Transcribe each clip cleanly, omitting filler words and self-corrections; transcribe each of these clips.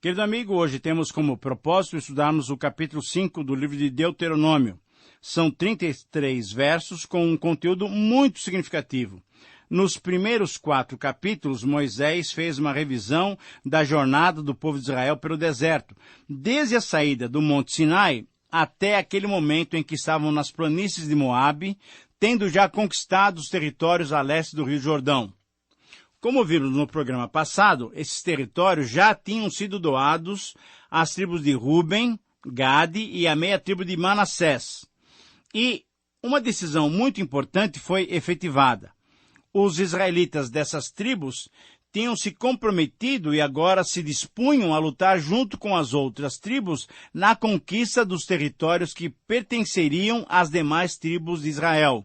Querido amigo, hoje temos como propósito estudarmos o capítulo 5 do livro de Deuteronômio. São 33 versos com um conteúdo muito significativo. Nos primeiros 4 capítulos, Moisés fez uma revisão da jornada do povo de Israel pelo deserto, desde a saída do Monte Sinai até aquele momento em que estavam nas planícies de Moabe, tendo já conquistado os territórios a leste do Rio Jordão. Como vimos no programa passado, esses territórios já tinham sido doados às tribos de Ruben, Gade e a meia tribo de Manassés. E uma decisão muito importante foi efetivada. Os israelitas dessas tribos tinham se comprometido e agora se dispunham a lutar junto com as outras tribos na conquista dos territórios que pertenceriam às demais tribos de Israel.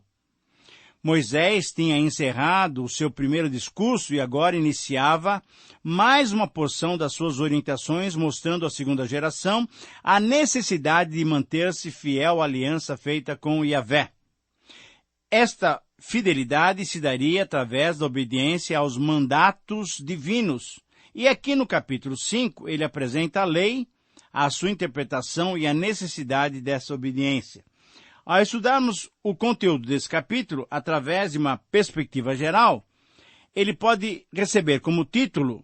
Moisés tinha encerrado o seu primeiro discurso e agora iniciava mais uma porção das suas orientações, mostrando à segunda geração a necessidade de manter-se fiel à aliança feita com Yahvé. Esta fidelidade se daria através da obediência aos mandatos divinos. E aqui no capítulo 5, ele apresenta a lei, a sua interpretação e a necessidade dessa obediência. Ao estudarmos o conteúdo desse capítulo, através de uma perspectiva geral, ele pode receber como título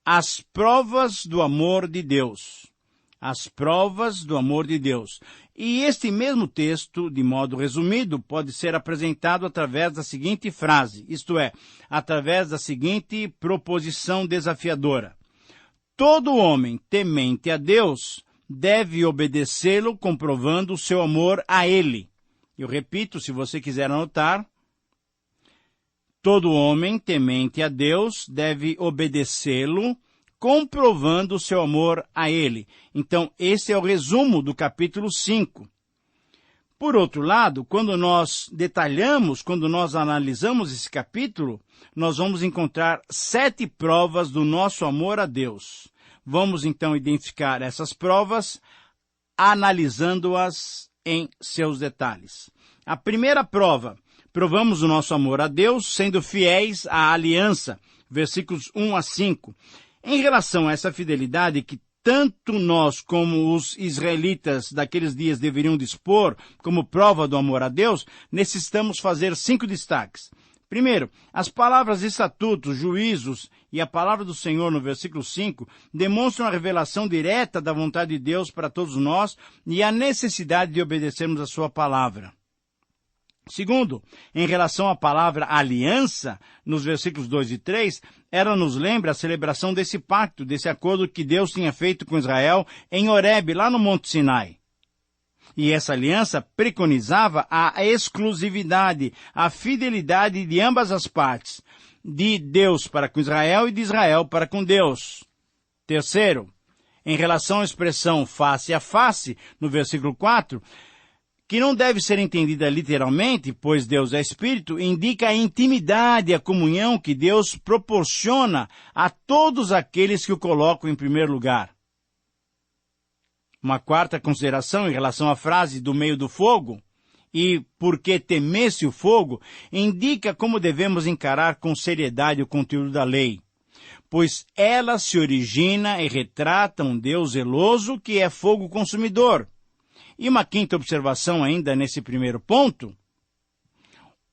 As Provas do Amor de Deus. As Provas do Amor de Deus. E este mesmo texto, de modo resumido, pode ser apresentado através da seguinte frase, isto é, através da seguinte proposição desafiadora. Todo homem temente a Deus deve obedecê-lo comprovando o seu amor a ele. Eu repito, se você quiser anotar, todo homem temente a Deus deve obedecê-lo comprovando o seu amor a ele. Então, esse é o resumo do capítulo 5. Por outro lado, quando nós detalhamos, quando nós analisamos esse capítulo, nós vamos encontrar 7 provas do nosso amor a Deus. Vamos então identificar essas provas, analisando-as em seus detalhes. A primeira prova, provamos o nosso amor a Deus sendo fiéis à aliança, versículos 1 a 5. Em relação a essa fidelidade que tanto nós como os israelitas daqueles dias deveriam dispor como prova do amor a Deus, necessitamos fazer 5 destaques. Primeiro, as palavras estatutos, juízos e a palavra do Senhor no versículo 5 demonstram a revelação direta da vontade de Deus para todos nós e a necessidade de obedecermos a sua palavra. Segundo, em relação à palavra aliança, nos versículos 2 e 3, ela nos lembra a celebração desse pacto, desse acordo que Deus tinha feito com Israel em Horebe, lá no Monte Sinai. E essa aliança preconizava a exclusividade, a fidelidade de ambas as partes, de Deus para com Israel e de Israel para com Deus. Terceiro, em relação à expressão face a face, no versículo 4, que não deve ser entendida literalmente, pois Deus é Espírito, indica a intimidade, a comunhão que Deus proporciona a todos aqueles que o colocam em primeiro lugar. Uma quarta consideração em relação à frase do meio do fogo, e porque temesse o fogo, indica como devemos encarar com seriedade o conteúdo da lei, pois ela se origina e retrata um Deus zeloso que é fogo consumidor. E uma quinta observação ainda nesse primeiro ponto,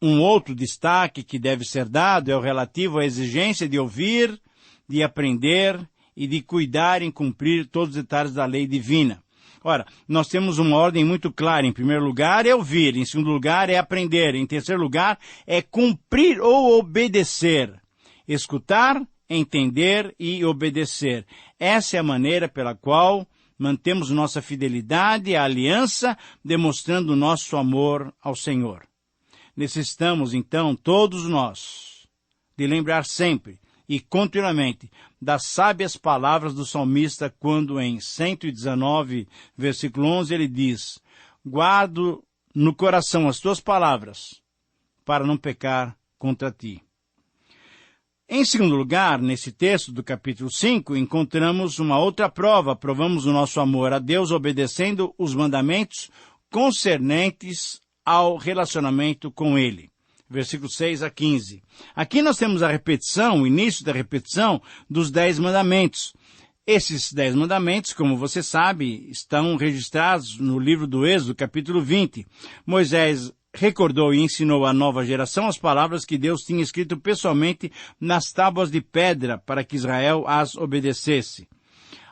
um outro destaque que deve ser dado é o relativo à exigência de ouvir, de aprender e de cuidar em cumprir todos os detalhes da lei divina. Ora, nós temos uma ordem muito clara. Em primeiro lugar é ouvir, em segundo lugar é aprender, em terceiro lugar é cumprir ou obedecer. Escutar, entender e obedecer. Essa é a maneira pela qual mantemos nossa fidelidade à aliança, demonstrando nosso amor ao Senhor. Necessitamos, então, todos nós, de lembrar sempre e continuamente das sábias palavras do salmista, quando em 119, versículo 11, ele diz, guardo no coração as tuas palavras, para não pecar contra ti. Em segundo lugar, nesse texto do capítulo 5, encontramos uma outra prova. Provamos o nosso amor a Deus obedecendo os mandamentos concernentes ao relacionamento com Ele. Versículos 6 a 15. Aqui nós temos a repetição, o início da repetição dos 10 mandamentos. Esses 10 mandamentos, como você sabe, estão registrados no livro do Êxodo, capítulo 20. Moisés recordou e ensinou à nova geração as palavras que Deus tinha escrito pessoalmente nas tábuas de pedra para que Israel as obedecesse.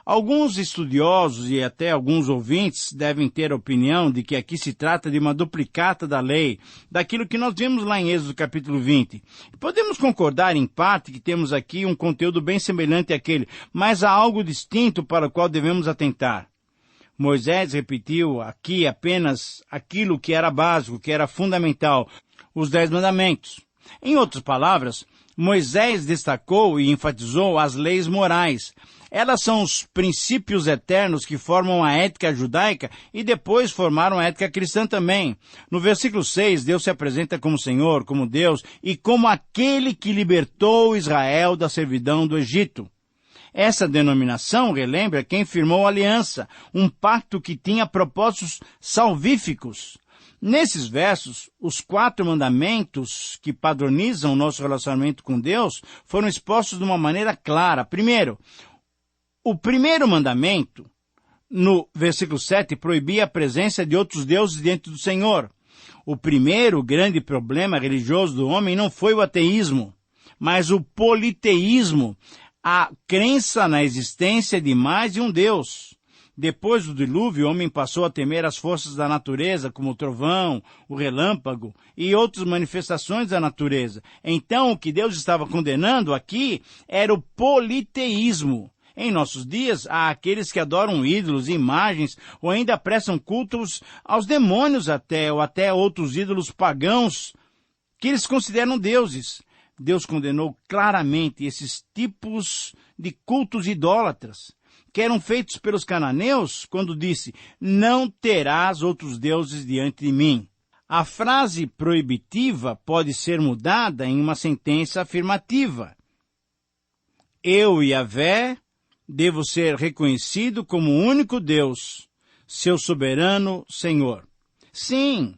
Alguns estudiosos e até alguns ouvintes devem ter a opinião de que aqui se trata de uma duplicata da lei, daquilo que nós vimos lá em Êxodo capítulo 20. Podemos concordar em parte que temos aqui um conteúdo bem semelhante àquele, mas há algo distinto para o qual devemos atentar. Moisés repetiu aqui apenas aquilo que era básico, que era fundamental, os 10 mandamentos. Em outras palavras, Moisés destacou e enfatizou as leis morais. Elas são os princípios eternos que formam a ética judaica e depois formaram a ética cristã também. No versículo 6, Deus se apresenta como Senhor, como Deus e como aquele que libertou Israel da servidão do Egito. Essa denominação relembra quem firmou a aliança, um pacto que tinha propósitos salvíficos. Nesses versos, os 4 mandamentos que padronizam o nosso relacionamento com Deus foram expostos de uma maneira clara. Primeiro, o primeiro mandamento, no versículo 7, proibia a presença de outros deuses diante do Senhor. O primeiro grande problema religioso do homem não foi o ateísmo, mas o politeísmo, a crença na existência de mais de um Deus. Depois do dilúvio, o homem passou a temer as forças da natureza, como o trovão, o relâmpago e outras manifestações da natureza. Então, o que Deus estava condenando aqui era o politeísmo. Em nossos dias, há aqueles que adoram ídolos, imagens, ou ainda prestam cultos aos demônios ou até outros ídolos pagãos, que eles consideram deuses. Deus condenou claramente esses tipos de cultos idólatras, que eram feitos pelos cananeus, quando disse, não terás outros deuses diante de mim. A frase proibitiva pode ser mudada em uma sentença afirmativa. Eu, Yahvé, devo ser reconhecido como o único Deus, seu soberano Senhor. Sim,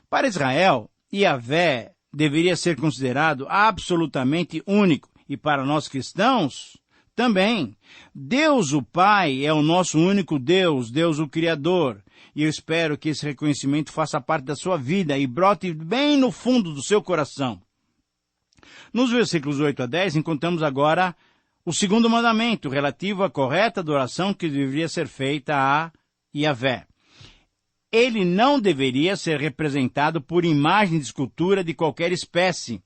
para Israel, Yahvé deveria ser considerado absolutamente único, e para nós cristãos, também. Deus o Pai é o nosso único Deus, Deus o Criador, e eu espero que esse reconhecimento faça parte da sua vida e brote bem no fundo do seu coração. Nos versículos 8 a 10, encontramos agora o segundo mandamento, relativo à correta adoração que deveria ser feita a Yahvé. Ele não deveria ser representado por imagem de escultura de qualquer espécie.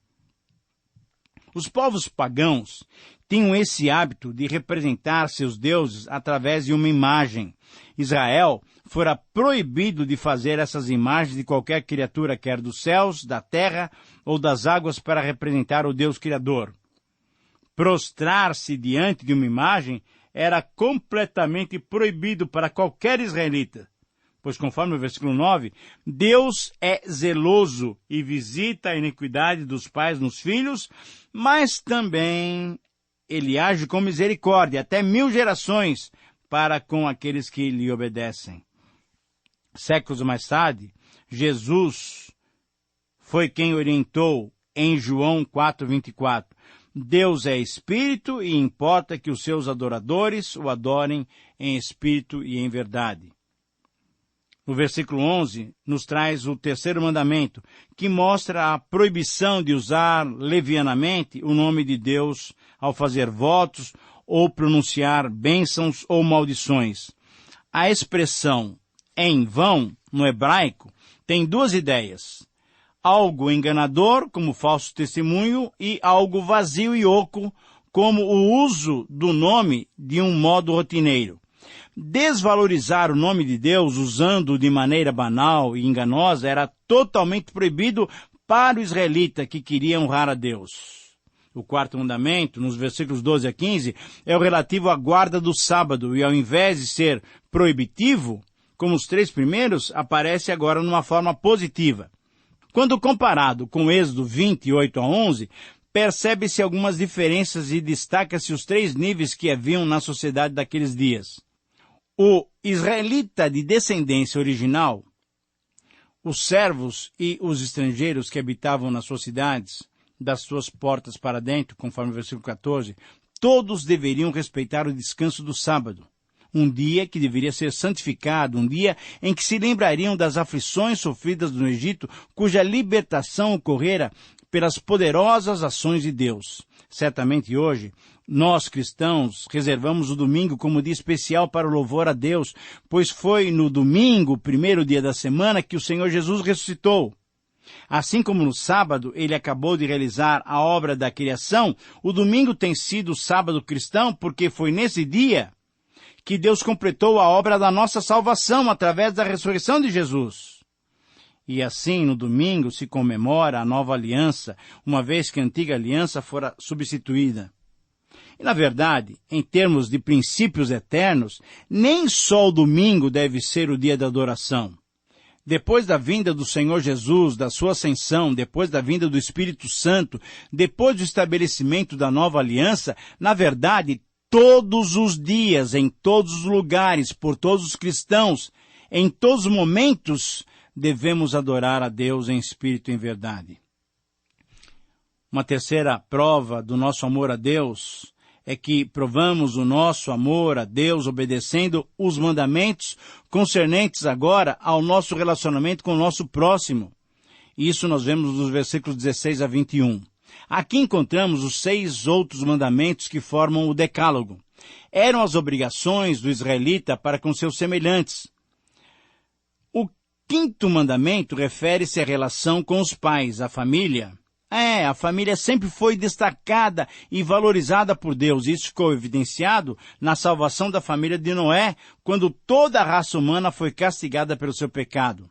Os povos pagãos tinham esse hábito de representar seus deuses através de uma imagem. Israel fora proibido de fazer essas imagens de qualquer criatura, quer dos céus, da terra ou das águas, para representar o Deus Criador. Prostrar-se diante de uma imagem era completamente proibido para qualquer israelita, pois, conforme o versículo 9, Deus é zeloso e visita a iniquidade dos pais nos filhos, mas também Ele age com misericórdia, até 1000 gerações, para com aqueles que lhe obedecem. Séculos mais tarde, Jesus foi quem orientou em João 4:24. Deus é espírito e importa que os seus adoradores o adorem em espírito e em verdade. No versículo 11, nos traz o terceiro mandamento, que mostra a proibição de usar levianamente o nome de Deus ao fazer votos ou pronunciar bênçãos ou maldições. A expressão em vão, no hebraico, tem 2 ideias. Algo enganador, como falso testemunho, e algo vazio e oco, como o uso do nome de um modo rotineiro. Desvalorizar o nome de Deus usando-o de maneira banal e enganosa era totalmente proibido para o israelita que queria honrar a Deus. O quarto mandamento, nos versículos 12 a 15, é o relativo à guarda do sábado, e ao invés de ser proibitivo, como os 3 primeiros, aparece agora numa forma positiva. Quando comparado com Êxodo 28 a 11, percebe-se algumas diferenças e destaca-se os 3 níveis que haviam na sociedade daqueles dias. O israelita de descendência original, os servos e os estrangeiros que habitavam nas suas cidades, das suas portas para dentro, conforme o versículo 14, todos deveriam respeitar o descanso do sábado. Um dia que deveria ser santificado, um dia em que se lembrariam das aflições sofridas no Egito, cuja libertação ocorrera pelas poderosas ações de Deus. Certamente hoje, nós cristãos reservamos o domingo como dia especial para o louvor a Deus, pois foi no domingo, o primeiro dia da semana, que o Senhor Jesus ressuscitou. Assim como no sábado ele acabou de realizar a obra da criação, o domingo tem sido o sábado cristão porque foi nesse dia que Deus completou a obra da nossa salvação através da ressurreição de Jesus. E assim, no domingo, se comemora a nova aliança, uma vez que a antiga aliança fora substituída. E, na verdade, em termos de princípios eternos, nem só o domingo deve ser o dia da adoração. Depois da vinda do Senhor Jesus, da sua ascensão, depois da vinda do Espírito Santo, depois do estabelecimento da nova aliança, na verdade, todos os dias, em todos os lugares, por todos os cristãos, em todos os momentos, devemos adorar a Deus em espírito e em verdade. Uma terceira prova do nosso amor a Deus é que provamos o nosso amor a Deus obedecendo os mandamentos concernentes agora ao nosso relacionamento com o nosso próximo. Isso nós vemos nos versículos 16 a 21. Aqui encontramos os 6 outros mandamentos que formam o Decálogo. Eram as obrigações do israelita para com seus semelhantes. O 5º mandamento refere-se à relação com os pais, a família. A família sempre foi destacada e valorizada por Deus. Isso ficou evidenciado na salvação da família de Noé, quando toda a raça humana foi castigada pelo seu pecado.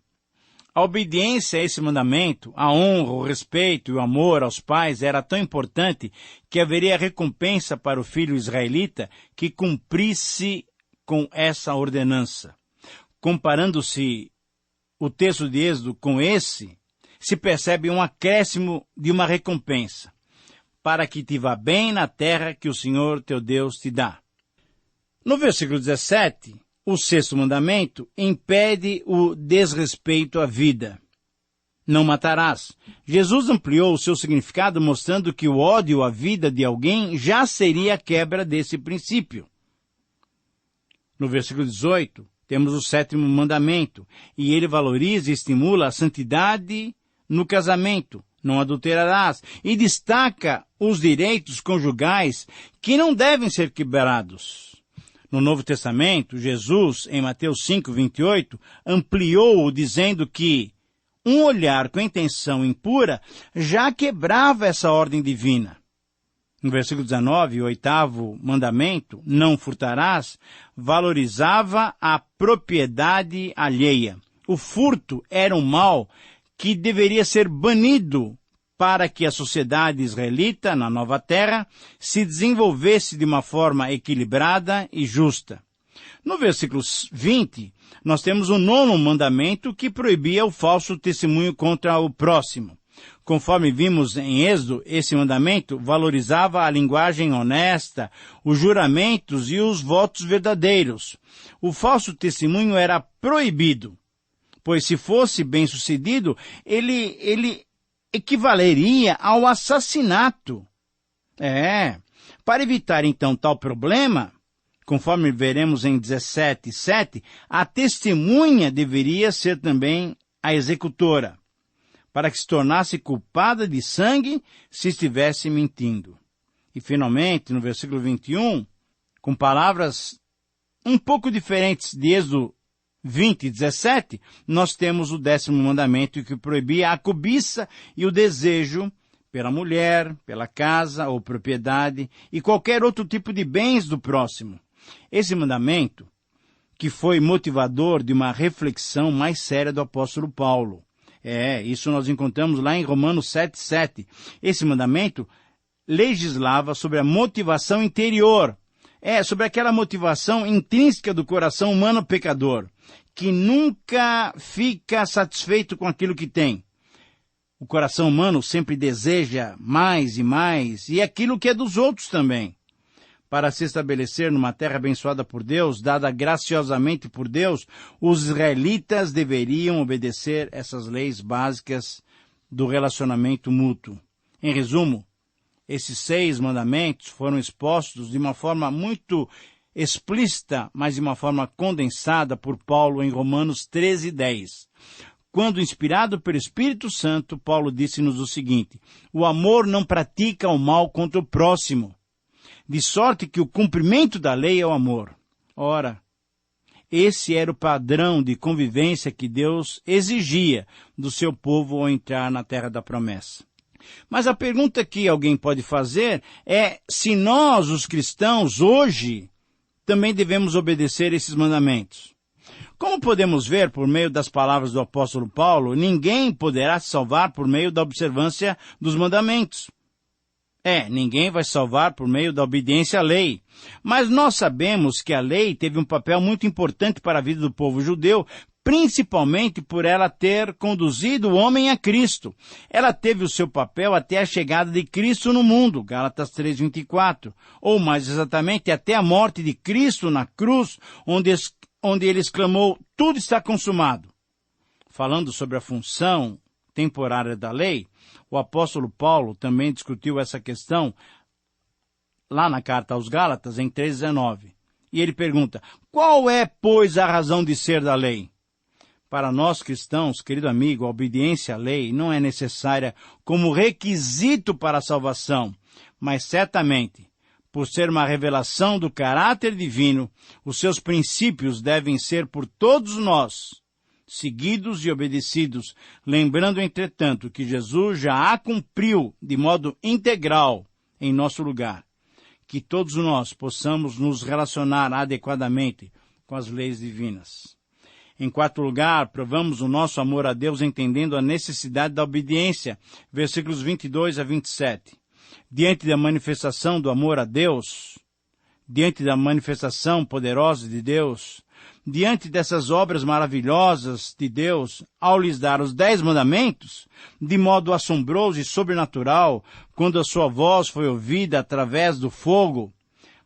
A obediência a esse mandamento, a honra, o respeito e o amor aos pais era tão importante que haveria recompensa para o filho israelita que cumprisse com essa ordenança. Comparando-se o texto de Êxodo com esse, se percebe um acréscimo de uma recompensa, para que te vá bem na terra que o Senhor teu Deus te dá. No versículo 17, o 6º mandamento impede o desrespeito à vida. Não matarás. Jesus ampliou o seu significado mostrando que o ódio à vida de alguém já seria a quebra desse princípio. No versículo 18, temos o 7º mandamento, e ele valoriza e estimula a santidade no casamento, não adulterarás, e destaca os direitos conjugais que não devem ser quebrados. No Novo Testamento, Jesus, em Mateus 5:28, ampliou-o dizendo que um olhar com intenção impura já quebrava essa ordem divina. No versículo 19, o 8º mandamento, não furtarás, valorizava a propriedade alheia. O furto era um mal que deveria ser banido para que a sociedade israelita, na nova terra, se desenvolvesse de uma forma equilibrada e justa. No versículo 20, nós temos o 9º mandamento que proibia o falso testemunho contra o próximo. Conforme vimos em Êxodo, esse mandamento valorizava a linguagem honesta, os juramentos e os votos verdadeiros. O falso testemunho era proibido, pois se fosse bem-sucedido, ele equivaleria ao assassinato. Para evitar então tal problema, conforme veremos em 17:7, a testemunha deveria ser também a executora, para que se tornasse culpada de sangue se estivesse mentindo. E finalmente, no versículo 21, com palavras um pouco diferentes de Êxodo 20:17, nós temos o 10º mandamento que proibia a cobiça e o desejo pela mulher, pela casa ou propriedade e qualquer outro tipo de bens do próximo. Esse mandamento, que foi motivador de uma reflexão mais séria do apóstolo Paulo. Isso nós encontramos lá em Romanos 7:7. Esse mandamento legislava sobre a motivação interior, sobre aquela motivação intrínseca do coração humano pecador, que nunca fica satisfeito com aquilo que tem. O coração humano sempre deseja mais e mais, e aquilo que é dos outros também. Para se estabelecer numa terra abençoada por Deus, dada graciosamente por Deus, os israelitas deveriam obedecer essas leis básicas do relacionamento mútuo. Em resumo, Esses 6 mandamentos foram expostos de uma forma muito explícita, mas de uma forma condensada por Paulo em Romanos 13:10. Quando inspirado pelo Espírito Santo, Paulo disse-nos o seguinte: o amor não pratica o mal contra o próximo, de sorte que o cumprimento da lei é o amor. Ora, esse era o padrão de convivência que Deus exigia do seu povo ao entrar na terra da promessa. Mas a pergunta que alguém pode fazer é se nós, os cristãos, hoje, também devemos obedecer esses mandamentos. Como podemos ver por meio das palavras do apóstolo Paulo, ninguém poderá se salvar por meio da observância dos mandamentos. Ninguém vai salvar por meio da obediência à lei. Mas nós sabemos que a lei teve um papel muito importante para a vida do povo judeu, principalmente por ela ter conduzido o homem a Cristo. Ela teve o seu papel até a chegada de Cristo no mundo, Gálatas 3:24, ou mais exatamente até a morte de Cristo na cruz, onde ele exclamou: tudo está consumado. Falando sobre a função temporária da lei, o apóstolo Paulo também discutiu essa questão lá na carta aos Gálatas, em 3:19. E ele pergunta: qual é, pois, a razão de ser da lei? Para nós cristãos, querido amigo, a obediência à lei não é necessária como requisito para a salvação, mas certamente, por ser uma revelação do caráter divino, os seus princípios devem ser por todos nós seguidos e obedecidos, lembrando, entretanto, que Jesus já a cumpriu de modo integral em nosso lugar. Que todos nós possamos nos relacionar adequadamente com as leis divinas. Em quarto lugar, provamos o nosso amor a Deus entendendo a necessidade da obediência, versículos 22 a 27. Diante da manifestação do amor a Deus, diante da manifestação poderosa de Deus, diante dessas obras maravilhosas de Deus, ao lhes dar os 10 mandamentos, de modo assombroso e sobrenatural, quando a sua voz foi ouvida através do fogo,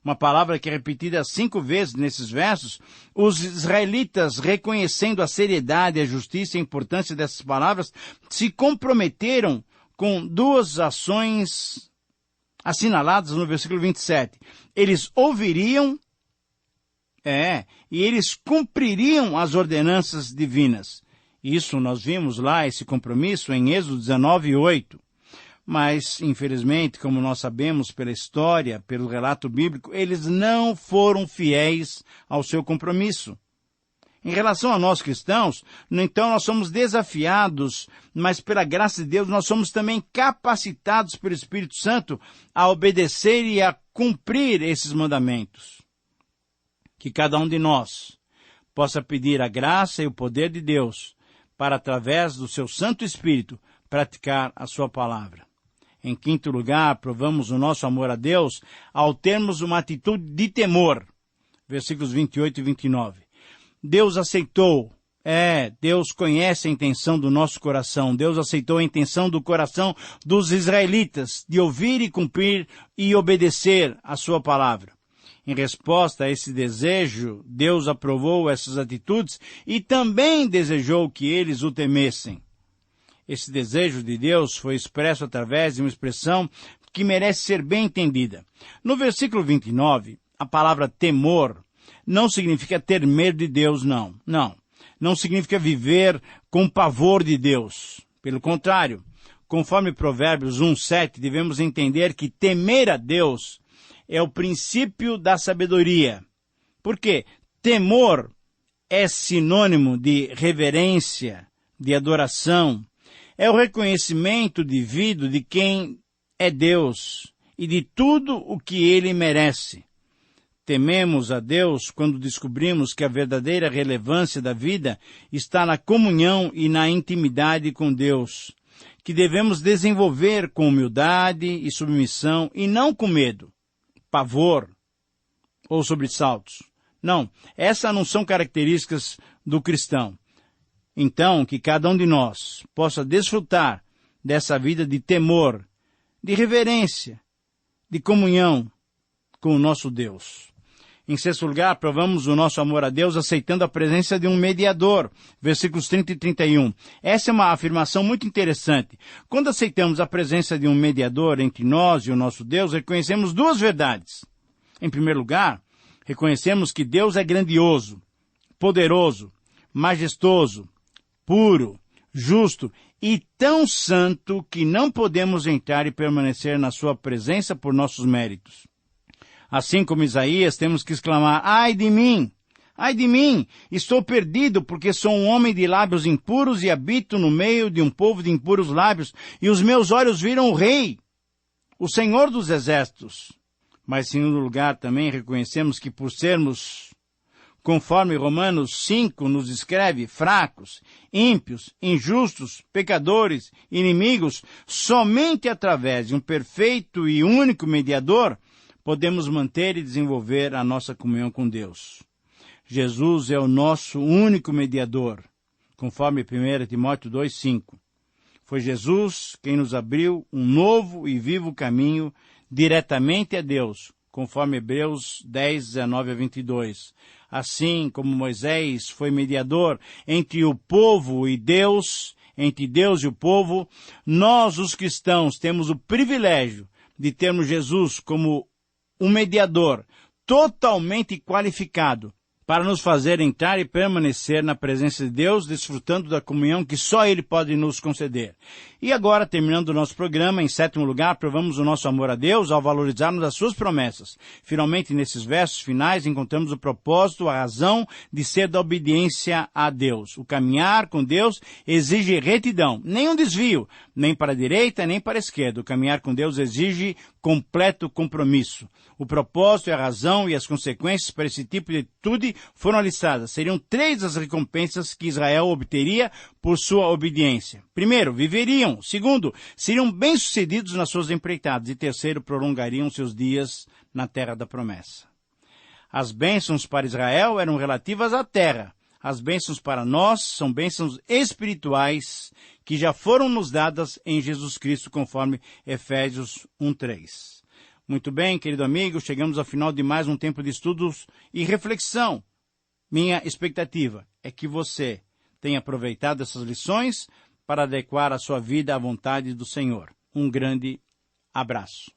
uma palavra que é repetida 5 vezes nesses versos, os israelitas, reconhecendo a seriedade, a justiça e a importância dessas palavras, se comprometeram com 2 ações assinaladas no versículo 27. Eles ouviriam e eles cumpririam as ordenanças divinas. Isso nós vimos lá, esse compromisso, em Êxodo 19:8. Mas, infelizmente, como nós sabemos pela história, pelo relato bíblico, eles não foram fiéis ao seu compromisso. Em relação a nós cristãos, então nós somos desafiados, mas pela graça de Deus nós somos também capacitados pelo Espírito Santo a obedecer e a cumprir esses mandamentos. Que cada um de nós possa pedir a graça e o poder de Deus para, através do seu Santo Espírito, praticar a sua palavra. Em quinto lugar, provamos o nosso amor a Deus ao termos uma atitude de temor. Versículos 28 e 29. Deus aceitou, Deus conhece a intenção do nosso coração. Deus aceitou a intenção do coração dos israelitas de ouvir e cumprir e obedecer a sua palavra. Em resposta a esse desejo, Deus aprovou essas atitudes e também desejou que eles o temessem. Esse desejo de Deus foi expresso através de uma expressão que merece ser bem entendida. No versículo 29, a palavra temor não significa ter medo de Deus, não. Não significa viver com pavor de Deus. Pelo contrário, conforme Provérbios 1:7, devemos entender que temer a Deus é o princípio da sabedoria. Por quê? Temor é sinônimo de reverência, de adoração. É o reconhecimento devido de quem é Deus e de tudo o que Ele merece. Tememos a Deus quando descobrimos que a verdadeira relevância da vida está na comunhão e na intimidade com Deus, que devemos desenvolver com humildade e submissão e não com medo, pavor ou sobressaltos. Não, essas não são características do cristão. Então, que cada um de nós possa desfrutar dessa vida de temor, de reverência, de comunhão com o nosso Deus. Em sexto lugar, provamos o nosso amor a Deus aceitando a presença de um mediador. Versículos 30 e 31. Essa é uma afirmação muito interessante. Quando aceitamos a presença de um mediador entre nós e o nosso Deus, reconhecemos duas verdades. Em primeiro lugar, reconhecemos que Deus é grandioso, poderoso, majestoso, puro, justo e tão santo que não podemos entrar e permanecer na sua presença por nossos méritos. Assim como Isaías, temos que exclamar, ai de mim, estou perdido porque sou um homem de lábios impuros e habito no meio de um povo de impuros lábios, e os meus olhos viram o Rei, o Senhor dos Exércitos. Mas, em segundo lugar, também reconhecemos que por sermos, conforme Romanos 5 nos escreve, fracos, ímpios, injustos, pecadores, inimigos, somente através de um perfeito e único mediador, podemos manter e desenvolver a nossa comunhão com Deus. Jesus é o nosso único mediador, conforme 1 Timóteo 2,5. Foi Jesus quem nos abriu um novo e vivo caminho diretamente a Deus, conforme Hebreus 10, 19 a 22. Assim como Moisés foi mediador entre o povo e Deus, entre Deus e o povo, nós, os cristãos, temos o privilégio de termos Jesus como um mediador totalmente qualificado para nos fazer entrar e permanecer na presença de Deus, desfrutando da comunhão que só Ele pode nos conceder. E agora, terminando o nosso programa, em sétimo lugar, provamos o nosso amor a Deus ao valorizarmos as suas promessas. Finalmente, nesses versos finais, encontramos o propósito, a razão de ser da obediência a Deus. O caminhar com Deus exige retidão, nem um desvio, nem para a direita, nem para a esquerda. O caminhar com Deus exige completo compromisso. O propósito, a razão e as consequências para esse tipo de atitude foram listadas. Seriam 3 as recompensas que Israel obteria por sua obediência. Primeiro, viveriam. Segundo, seriam bem-sucedidos nas suas empreitadas. E terceiro, prolongariam seus dias na terra da promessa. As bênçãos para Israel eram relativas à terra. As bênçãos para nós são bênçãos espirituais que já foram nos dadas em Jesus Cristo, conforme Efésios 1:3. Muito bem, querido amigo, chegamos ao final de mais um tempo de estudos e reflexão. Minha expectativa é que você tenha aproveitado essas lições para adequar a sua vida à vontade do Senhor. Um grande abraço.